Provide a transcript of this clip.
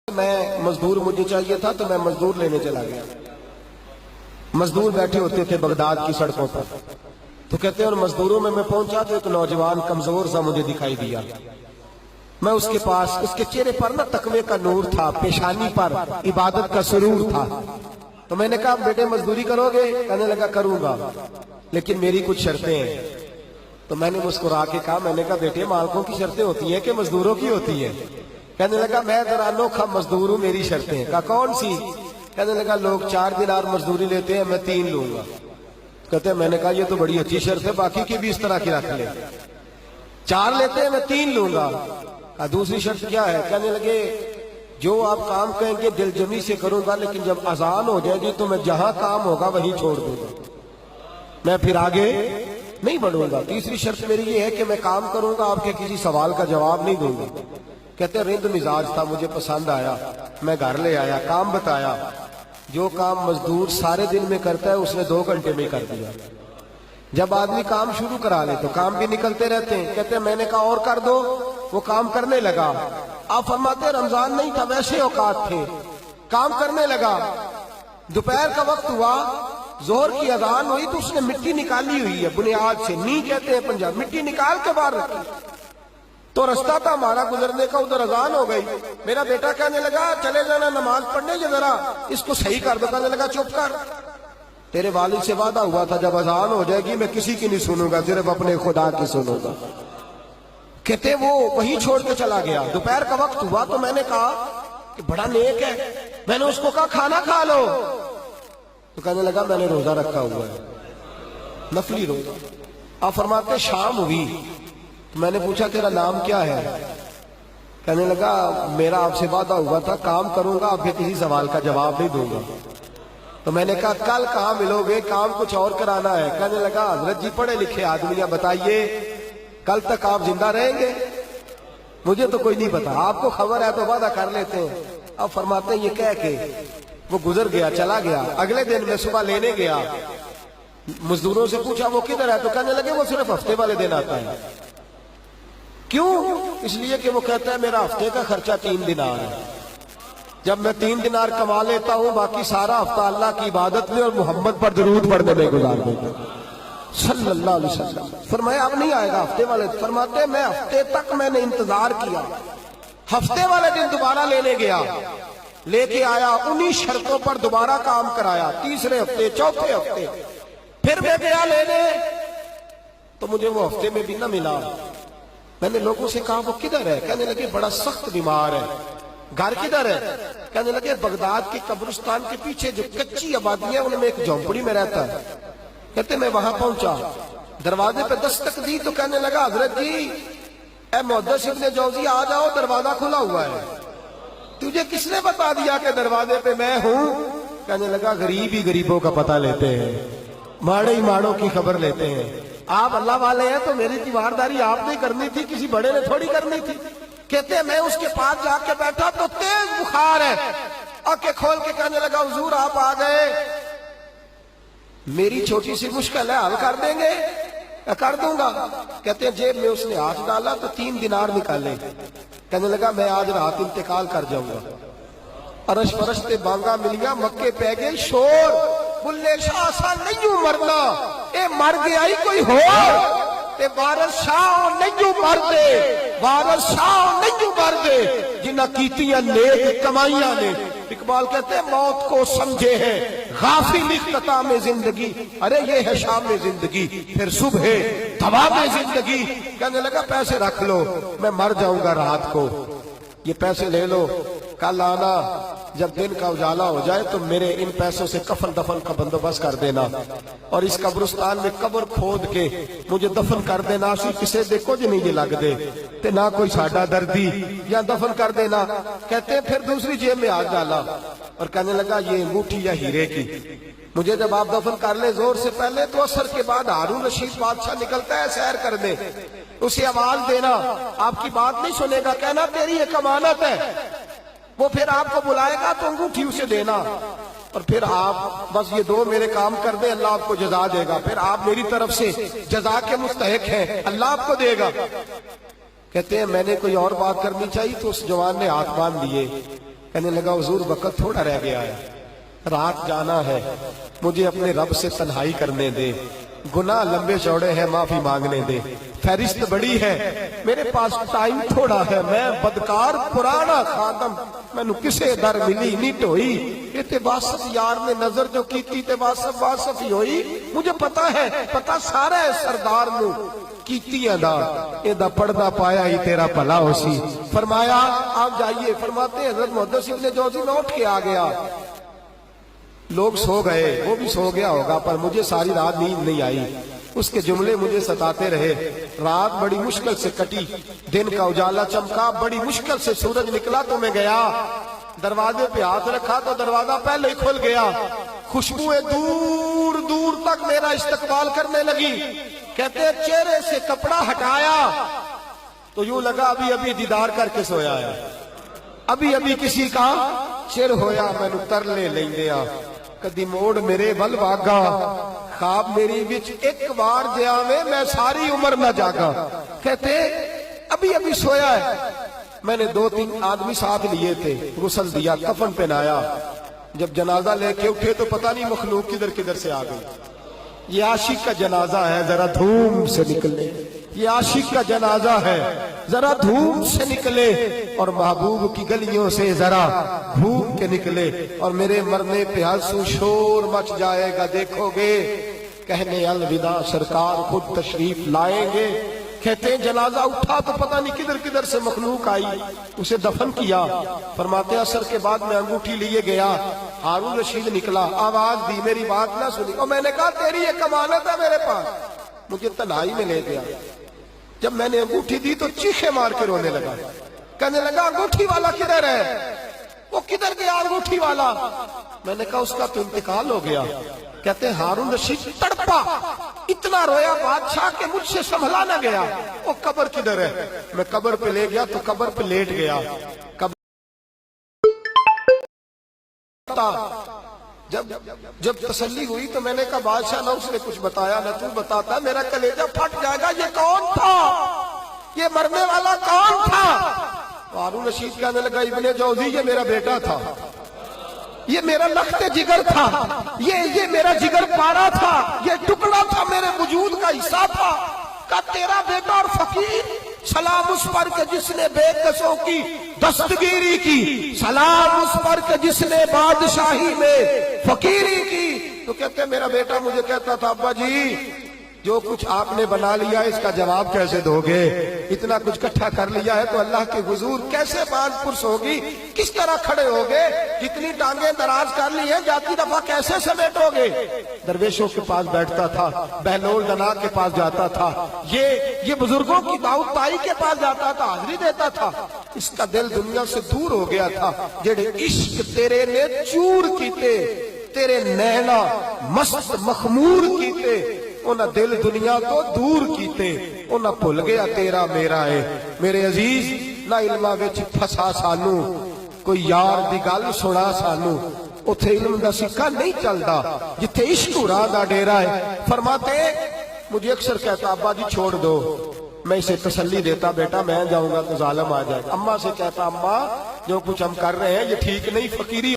میں مزدور مجھے چاہیے تھا تو میں مزدور لینے چلا گیا. مزدور بیٹھے ہوتے تھے بغداد کی سڑکوں پر, تو کہتے ہیں اور مزدوروں میں پہنچا تو ایک نوجوان کمزور سا مجھے دکھائی دیا. میں اس کے پاس, اس کے چہرے پر نا تقوی کا نور تھا, پیشانی پر عبادت کا سرور تھا. تو میں نے کہا بیٹے مزدوری کرو گے؟ کہنے لگا کروں گا لیکن میری کچھ شرطیں ہیں. تو میں نے مسکرا کے کہا, میں نے کہا بیٹے مالکوں کی شرطیں ہوتی ہیں کہ مزدوروں کی ہوتی ہیں؟ کہنے لگا میں ذرا انوکھا مزدور ہوں, میری شرطیں. کہا کون سی؟ کہنے لگا لوگ 4 دینار مزدوری لیتے ہیں, میں 3 لوں گا. کہتے ہیں میں نے کہا یہ تو بڑی اچھی شرط ہے, باقی کی بھی اس طرح کی رکھ لیں. 4 لیتے ہیں, میں 3 لوں گا. کہا دوسری شرط کیا ہے؟ کہنے لگے جو آپ کام کہیں گے دل جمی سے کروں گا, لیکن جب اذان ہو جائے گی تو میں جہاں کام ہوگا وہیں چھوڑ دوں گا, میں پھر آگے نہیں بڑھوں گا. تیسری شرط میری یہ ہے کہ میں کام کروں گا, آپ کے کسی سوال کا جواب نہیں دوں گا. کہتے ہیں رند مزاج تھا, مجھے پسند آیا, میں گھر لے آیا, کام بتایا. جو کام مزدور سارے دن میں کرتا ہے اس نے 2 گھنٹے میں کر دیا. جب آدمی کام شروع کرا لے تو کام بھی نکلتے رہتے ہیں. کہتے ہیں میں نے کہا اور کر دو, وہ کام کرنے لگا. آپ فرماتے ہیں رمضان نہیں تھا ویسے اوقات تھے, کام کرنے لگا. دوپہر کا وقت ہوا, ظہر کی اذان ہوئی تو اس نے مٹی نکالی ہوئی ہے بنیاد سے, نی کہتے ہیں پنجاب, مٹی نکال کے باہر رکھی. تو رستہ تھا ہمارا گزرنے کا, ادھر اذان ہو گئی. میرا بیٹا کہنے لگا چلے جانا نماز پڑھنے, یہ ذرا اس کو صحیح کر دو. کہنے لگا چپ کر, تیرے والد سے وعدہ ہوا تھا جب اذان ہو جائے گی میں کسی کی نہیں سنوں گا, صرف اپنے خدا کی سنوں گا. کہتے وہ وہی چھوڑ کے چلا گیا. دوپہر کا وقت ہوا تو میں نے کہا کہ بڑا نیک ہے, میں نے اس کو کہا کھانا کھا لو. تو کہنے لگا میں نے روزہ رکھا ہوا ہے, نفلی روزہ. آپ فرماتے شام ہوئی, میں نے پوچھا تیرا نام کیا ہے؟ کہنے لگا میرا آپ سے وعدہ ہوا تھا کام کروں گا, آپ کے کسی سوال کا جواب نہیں دوں گا. تو میں نے کہا کل کہاں ملو گے, کام کچھ اور کرانا ہے. کہنے لگا حضرت جی پڑھے لکھے آدمی ہیں, بتائیے کل تک آپ زندہ رہیں گے؟ مجھے تو کوئی نہیں پتا, آپ کو خبر ہے تو وعدہ کر لیتے ہیں. اب فرماتے ہیں یہ کہہ کے وہ گزر گیا, چلا گیا. اگلے دن میں صبح لینے گیا, مزدوروں سے پوچھا وہ کدھر ہے؟ تو کہنے لگے وہ صرف ہفتے والے دن آتا ہے. کیوں؟ اس لیے کہ وہ کہتا ہے میرا ہفتے کا خرچہ 3 دینار ہے, جب میں 3 دینار کما لیتا ہوں باقی سارا ہفتہ اللہ کی عبادت میں اور محمد پر درود پڑھنے میں گزار دیتا ہوں صلی اللہ علیہ وسلم. فرمایا اب نہیں آئے گا ہفتے والے. فرماتے میں ہفتے تک میں نے انتظار کیا, ہفتے والے دن دوبارہ لینے گیا, لے کے آیا, انہی شرطوں پر دوبارہ کام کرایا. تیسرے ہفتے, چوتھے ہفتے پھر میں گیا لینے, تو مجھے وہ ہفتے میں بھی نہ ملا. میں نے لوگوں سے کہا وہ کدھر ہے؟ کہنے لگے بڑا سخت بیمار ہے. گھر کدھر ہے؟ کہنے لگے بغداد کے قبرستان کے پیچھے جو کچی آبادی ہے ان میں ایک جھونپڑی میں رہتا ہے. کہتے میں وہاں پہنچا, دروازے پہ دستک دی تو کہنے لگا حضرت جی اے محدث ابن جوزی آ جاؤ, دروازہ کھلا ہوا ہے. تجھے کس نے بتا دیا کہ دروازے پہ میں ہوں؟ کہنے لگا غریب ہی غریبوں کا پتہ لیتے ہیں, ماڑے ہی ماڑوں کی خبر لیتے ہیں. آپ اللہ والے ہیں تو میری تیمارداری آپ نے کرنی تھی, کسی بڑے نے تھوڑی کرنی تھی. کہتے ہیں میں اس کے پاس جا کے بیٹھا تو تیز بخار ہے, آنکھیں کھول کے کہنے لگا حضور آپ آ گئے, میری چھوٹی سی مشکل ہے, حل کر دیں گے؟ کر دوں گا. کہتے ہیں جیب میں اس نے ہاتھ ڈالا تو 3 دینار نکالے. کہنے لگا میں آج رات انتقال کر جاؤں گا. عرش فرش تے بانگا ملیا, مکے پہ گئے شور, بلے شاہ سا نہیں مرنا, اے مر گیا ہی کوئی ہو, تے وارث شاہ نہیں مردے, وارث شاہ نہیں مردے جنہ کیتیاں نیک کمائیاں نے. اقبال کہتے ہیں موت کو سمجھے ہیں غافل اختتام زندگی, ارے یہ ہے شام زندگی پھر صبح دوام زندگی. کہنے لگا پیسے رکھ لو, میں مر جاؤں گا رات کو, یہ پیسے لے لو, کل آنا جب دن کا اجالا ہو جائے تو میرے ان پیسوں سے کفن دفن کا بندوبست کر دینا, اور اس قبرستان میں قبر کھود کے مجھے دفن کر دینا. اسی کسے دیکھو جی نہیں یہ لگ دے تے نہ کوئی ساڈا دردی, یا دفن کر دینا. کہتے ہیں پھر دوسری جیب میں ہاتھ ڈالا اور کہنے لگا یہ انگوٹھی یا ہیرے کی, مجھے جب آپ دفن کر لیں زور سے پہلے تو عصر کے بعد ہارون رشید بادشاہ نکلتا ہے سیر کرنے, اسے آواز دینا, آپ کی بات نہیں سنے گا, کہنا تیری ایک امانت ہے, وہ پھر آپ کو بلائے گا تو انگوٹھی اسے دینا, اور پھر آپ بس یہ 2 میرے کام کر دیں, اللہ آپ کو جزا دے گا, پھر آپ میری طرف سے جزا کے مستحق ہیں, اللہ آپ کو دے گا. کہتے ہیں میں نے کوئی اور بات کرنی چاہیے تو اس جوان نے ہاتھ باندھ دیے. کہنے لگا حضور وقت تھوڑا رہ گیا ہے، رات جانا ہے، مجھے اپنے رب سے تنہائی کرنے دے، گناہ لمبے چوڑے ہیں، معافی مانگنے دے، فہرست بڑی ہے، میرے پاس ٹائم تھوڑا ہے، میں بدکار پرانا خادم، میں نو کسے در ملی نہیں ٹوئی، یہ تے واسف یار نے نظر جو کیتی تے واسف ہی ہوئی، مجھے پتا ہے، پتا سارا ہے سردار نو کیتی ادا، ادا پردہ پایا ہی تیرا بھلا ہو سی۔ فرمایا آپ جائیے، فرماتے ہیں حضرت محدث ابن جوزی میں اٹھ کے آ گیا، لوگ سو گئے، وہ بھی سو گیا ہوگا، پر مجھے ساری رات نیند نہیں آئی، اس کے جملے مجھے ستاتے رہے، رات بڑی مشکل سے کٹی، دن کا اجالا چمکا، بڑی مشکل سے سورج نکلا تو میں گیا، دروازے پہ ہاتھ رکھا تو دروازہ پہلے ہی کھل گیا، خوشبوئیں دور دور تک میرا استقبال کرنے لگی، کہتے ہیں چہرے سے کپڑا ہٹایا تو یوں لگا ابھی دیدار کر کے سویا ہے، ابھی کسی کا چر ہویا، میں نو ترلے لیندیا، کدی موڑ میرے ول واگا، خواب میری وچ ایک بار جاوے میں ساری عمر نہ جاگا، کہتے ابھی سویا ہے، میں نے 2-3 آدمی ساتھ لیے تھے، غسل دیا، کفن پہنایا، جب جنازہ لے کے اٹھے تو پتہ نہیں مخلوق کدھر سے آ گئی، یہ عاشق کا جنازہ ہے ذرا دھوم سے نکلے، یہ عاشق کا جنازہ ہے ذرا دھوم سے نکلے، اور محبوب کی گلیوں سے ذرا گھوم کے نکلے، اور میرے مرنے پہ ہنسو شور مچ جائے گا، دیکھو گے کہنے الوداع سرکار خود تشریف لائیں گے، کہتے ہیں جنازہ اٹھا تو پتہ نہیں کدھر سے مخلوق آئی، اسے دفن کیا، فرماتے ہیں عصر کے بعد میں انگوٹھی لیے گیا، ہارون رشید نکلا، آواز دی، میری بات نہ سنی، اور میں نے کہا تیری ایک امانت ہے میرے پاس، مجھے تنہائی میں لے گیا، جب میں نے انگوٹھی دی تو چیخے مار کے رونے لگا، کہنے لگا انگوٹھی والا کدھر ہے، وہ کدھر گیا انگوٹھی والا، میں نے کہا اس کا تو انتقال ہو گیا، کہتے ہیں ہارون رشید تڑپا، اتنا رویا بادشاہ کہ مجھ سے سنبھلا نہ گیا، وہ قبر کدھر ہے، میں قبر پہ لے گیا تو قبر پہ لیٹ گیا، جب تسلی ہوئی تو میں نے کہا بادشاہ نہ اس نے کچھ بتایا نہ تو بتاتا، میرا کلیجہ پھٹ جائے گا، یہ کون تھا، یہ مرنے والا کون تھا، ہارون رشید کہنے لگا ابن جوزی یہ میرا بیٹا تھا، یہ میرا لخت جگر تھا، یہ میرا جگر پارا تھا، یہ ٹکڑا تھا میرے وجود کا حصہ تھا، کہ تیرا بیٹا اور فقیر، سلام اس پر کہ جس نے بے کسوں کی دستگیری کی، سلام اس پر کہ جس نے بادشاہی میں فقیری کی، تو کہتے ہیں میرا بیٹا مجھے کہتا تھا ابا جی جو کچھ آپ نے بنا لیا اس کا جواب کیسے دو گے، اتنا کچھ کٹھا کر لیا ہے تو اللہ کے حضور کیسے باندھ پرس ہوگی، کس طرح کھڑے ہوگے، جتنی ٹانگیں دراز کر لی ہیں جاتی دفعہ کیسے سمیٹو گے، درویشوں کے پاس بیٹھتا تھا، بہلول دنا کے پاس جاتا تھا، یہ بزرگوں کی دعوت تائی کے پاس جاتا تھا، حاضری دیتا تھا، اس کا دل دنیا سے دور ہو گیا تھا، جڑے عشق تیرے نے چور کیتے، تیرے نینا مست مخمور کیتے، انہاں دل دنیا کو دور کیتے، انہاں بھول گیا تیرا میرا ہے، میرے عزیز نہ علمہ وچ پھسا سانو، کوئی یار دی گل سنا سانو، اتھے علم دا سکہ نہیں چلدا، جتھے عشق راہ دا ڈیرا ہے، فرماتے مجھے اکثر کہتا ابا جی چھوڑ دو، میں اسے تسلی دیتا بیٹا میں جاؤں گا تو ظالم آ جائے، اماں سے کہتا اماں جو کچھ ہم کر رہے ہیں یہ ٹھیک نہیں، فقیری